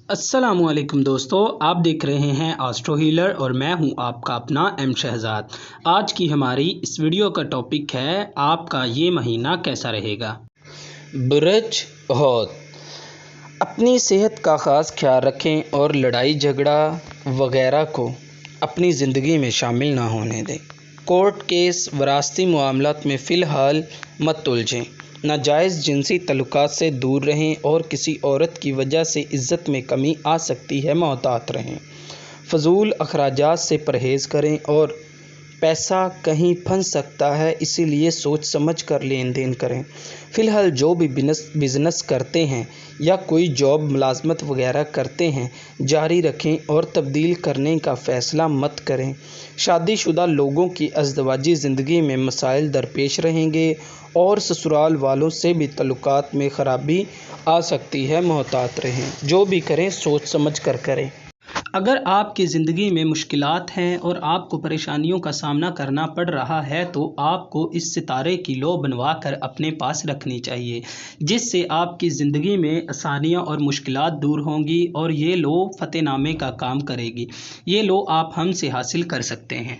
अस्सलामु अलैकुम दोस्तों, आप देख रहे हैं एस्ट्रो हीलर और मैं हूं आपका अपना एम शहजाद। आज की हमारी इस वीडियो का टॉपिक है आपका ये महीना कैसा रहेगा। बुरज हौत, अपनी सेहत का ख़ास ख्याल रखें और लड़ाई झगड़ा वगैरह को अपनी ज़िंदगी में शामिल ना होने दें। कोर्ट केस वरासती मामलात में फ़िलहाल मत उलझें। नाजायज़ जिनसी तल्लुकात से दूर रहें और किसी औरत की वजह से इज़्ज़त में कमी आ सकती है, मोहतात रहें। फ़जूल अखराजात से परहेज़ करें और पैसा कहीं फंस सकता है, इसीलिए सोच समझ कर लेन देन करें। फ़िलहाल जो भी बिज़नेस करते हैं या कोई जॉब मुलाजमत वगैरह करते हैं, जारी रखें और तब्दील करने का फ़ैसला मत करें। शादीशुदा लोगों की अज़दवाजी ज़िंदगी में मसाइल दरपेश रहेंगे और ससुराल वालों से भी तल्लुकात में ख़राबी आ सकती है, मोहतात रहें। जो भी करें सोच समझ कर करें। अगर आपकी ज़िंदगी में मुश्किलात हैं और आपको परेशानियों का सामना करना पड़ रहा है, तो आपको इस सितारे की लौ बनवा कर अपने पास रखनी चाहिए, जिससे आपकी ज़िंदगी में आसानियाँ और मुश्किलात दूर होंगी और ये लौ फ़तेहनामे का काम करेगी। ये लौ आप हमसे हासिल कर सकते हैं।